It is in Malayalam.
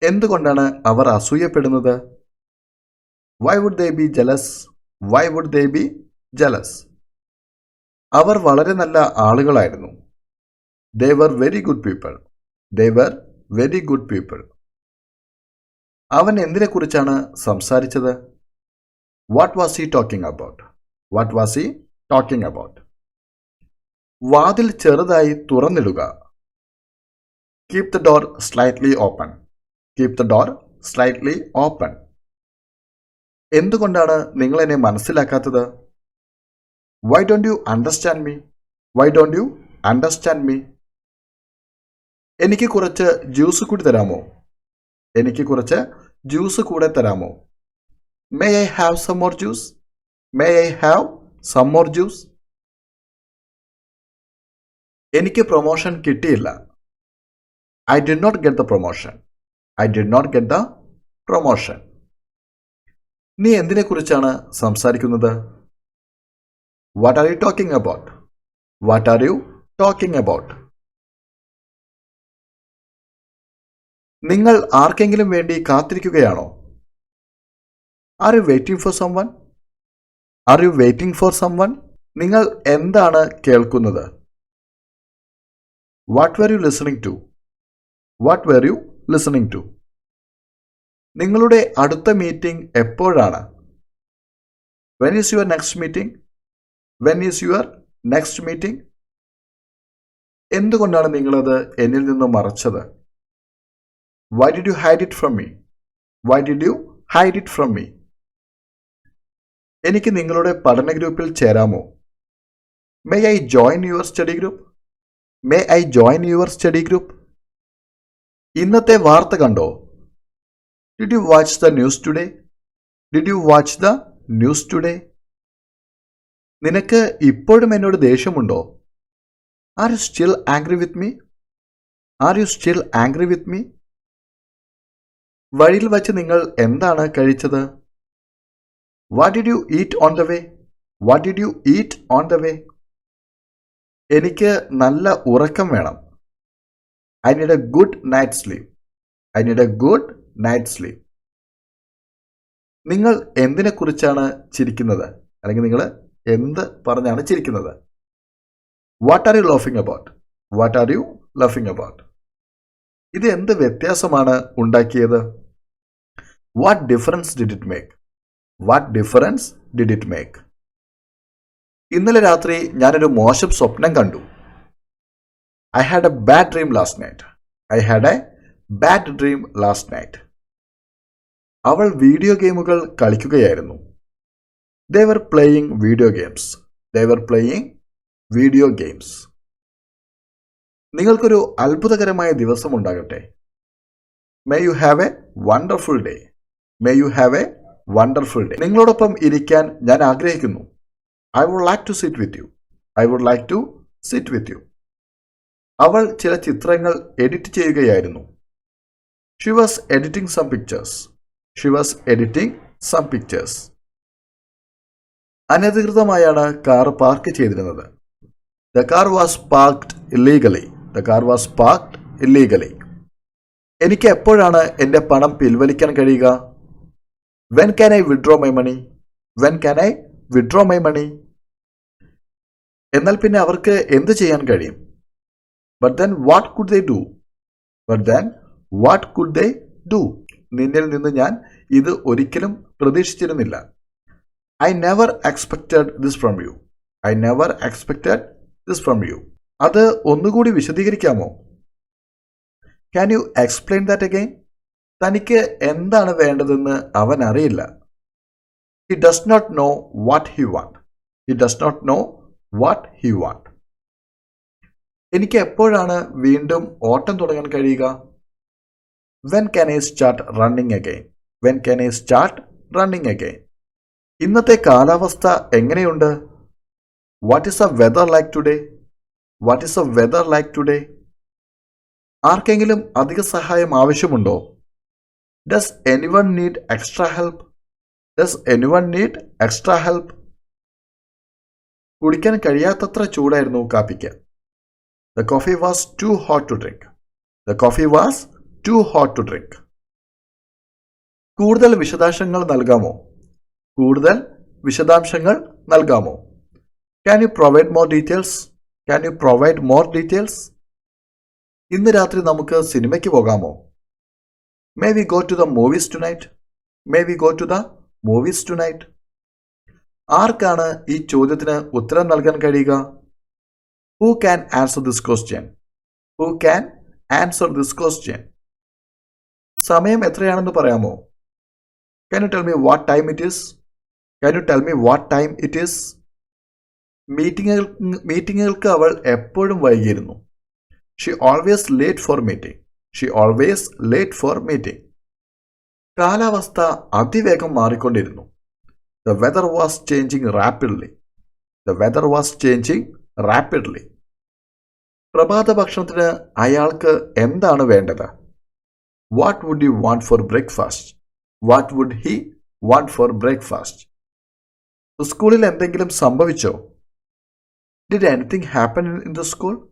എന്തുകൊണ്ടാണ് അവർ അസൂയപ്പെടുന്നത്? Why would they be jealous? Why would they be jealous? അവർ വളരെ നല്ല ആളുകളായിരുന്നു. They were very good people. They were very good people. അവൻ എന്തിനെക്കുറിച്ചാണ് സംസാരിച്ചത്? What was he talking about? What was he talking about? വാതിൽ ചെറുതായി തുറന്നിടുക. Keep the door slightly open. Keep the door slightly open. എന്തുകൊണ്ടാണ് നിങ്ങൾ എന്നെ മനസ്സിലാക്കാത്തത്? Why don't you understand me? Why don't you understand me? എനിക്ക് കുറച്ച് ജ്യൂസ് കൂടി തരാമോ? എനിക്ക് കുറച്ച് ജ്യൂസ് കൂടെ തരാമോ? May I have some more juice? May I have some more juice? എനിക്ക് പ്രൊമോഷൻ കിട്ടിയില്ല. I did not get the promotion. I did not get the promotion. നീ എന്തിനെക്കുറിച്ചാണ് സംസാരിക്കുന്നത്? What are you talking about? What are you talking about? നിങ്ങൾ ആർക്കെങ്കിലും വേണ്ടി കാത്തിരിക്കുകയാണോ? Are you waiting for someone? Are you waiting for someone? നിങ്ങൾ എന്താണ് കേൾക്കുന്നത്? What were you listening to? What were you listening to? നിങ്ങളുടെ അടുത്ത മീറ്റിംഗ് എപ്പോഴാണ്? When is your next meeting? When is your next meeting? എന്തുകൊണ്ടാണ് നിങ്ങളത് എന്നിൽ നിന്ന് മറച്ചത്? Why did you hide it from me? Why did you hide it from me? എനിക്ക് നിങ്ങളുടെ പഠന ഗ്രൂപ്പിൽ ചേരാമോ? May I join your study group? May I join your study group? ഇന്നത്തെ വാർത്ത കണ്ടോ? Did you watch the news today? Did you watch the news today? നിനക്ക് ഇപ്പോഴും എന്നോട് ദേഷ്യമുണ്ടോ? Are you still angry with me? Are you still angry with me? വഴിയിൽ വച്ച് നിങ്ങൾ എന്താണ് കഴിച്ചത്? What did you eat on the way? What did you eat on the way? എനിക്ക് നല്ല ഉറക്കം വേണം. I need A good night sleep. I need A good night sleep. നിങ്ങൾ എന്തിനെക്കുറിച്ചാണ് ചിരിക്കുന്നത്? അല്ലെങ്കിൽ നിങ്ങൾ എന്ത് പറഞ്ഞാണ് ചിരിക്കുന്നത്? What are U laughing about? What are U laughing about? ഇത് എന്ത് വ്യത്യാസമാണ് ഉണ്ടാക്കിയത്? What difference did it make? What difference did it make? ഇന്നലെ രാത്രി ഞാനൊരു മോശം സ്വപ്നം കണ്ടു. I had a bad dream last night. I had a bad dream last night. അവൾ വീഡിയോ ഗെയിമുകൾ കളിക്കുകയായിരുന്നു. They were playing video games. They were playing video games. നിങ്ങൾക്കൊരു അത്ഭുതകരമായ ദിവസം ഉണ്ടാകട്ടെ. May you have a wonderful day. May you have a wonderful day. നിങ്ങളോടൊപ്പം ഇരിക്കാൻ ഞാൻ ആഗ്രഹിക്കുന്നു. I would like to sit with U. I would like to sit with you. അവൾ ചില ചിത്രങ്ങൾ എഡിറ്റ് ചെയ്യുകയായിരുന്നു. She was editing some pictures. She was editing some pictures. അനധികൃതമായാണ് കാർ പാർക്ക് ചെയ്തിരുന്നത്. The car was parked illegally. The car was parked illegally. എനിക്ക് എപ്പോഴാണ് എൻ്റെ പണം പിൻവലിക്കാൻ കഴിയുക? When can I withdraw my money? When can I withdraw my money? എന്നാൽ പിന്നെ അവർക്ക് എന്ത് ചെയ്യാൻ കഴിയും? But then what could they do? But then what could they do? നിന്നിൽ നിന്ന് ഞാൻ ഇത് ഒരിക്കലും പ്രതീക്ഷിച്ചിരുന്നില്ല. I never expected this from you. I never expected this from you. അത് ഒന്നുകൂടി വിശദീകരിക്കാമോ? Can you explain that again? തനിക്ക് എന്താണ് വേണ്ടതെന്ന് അവൻ അറിയില്ല. He does not know what he want. He does not know what he want. എനിക്ക് എപ്പോഴാണ് വീണ്ടും ഓട്ടം തുടങ്ങാൻ കഴിയുക? When can I start running again? When can I start running again? ഇന്നത്തെ കാലാവസ്ഥ എങ്ങനെയുണ്ട്? What is the weather like today? What is the weather like today? ആർക്കെങ്കിലും അധിക സഹായം ആവശ്യമുണ്ടോ? Does anyone need extra help? Does anyone need extra help? കുടിക്കാൻ കഴിയാത്തത്ര ചൂടായിരുന്നു കാപ്പിക്ക്. The coffee was too hot to drink. The coffee was too hot to drink. കൂടുതൽ വിശദാംശങ്ങൾ നൽകാമോ? കൂടുതൽ വിശദാംശങ്ങൾ നൽകാമോ? Can you provide more details? Can you provide more details? ഇന്ന് രാത്രി നമുക്ക് സിനിമയ്ക്ക് പോകാമോ? May we go to the movies tonight? May we go to the movies tonight? ആർക്കാണ് ഈ ചോദ്യത്തിന് ഉത്തരം നൽകാൻ കഴിയുക? Who can answer this question? Who can answer this question? സമയം എത്രയാണെന്ന് പറയാമോ? Can you tell me what time it is? Can you tell me what time it is? മീറ്റിങ്ങുകൾക്ക് അവൾ എപ്പോഴും വൈകിയിരുന്നു. She always late for meeting. She always late for meeting. കാലാവസ്ഥ അതിവേഗം മാറിക്കൊണ്ടിരുന്നു. The weather was changing rapidly. The weather was changing rapidly. പ്രഭാത ഭക്ഷണത്തിന് അയാൾക്ക് എന്താണ് വേണ്ടത്? What would he want for breakfast? What would he want for breakfast? സ്കൂളിൽ എന്തെങ്കിലും സംഭവിച്ചോ? Did anything happen in the school?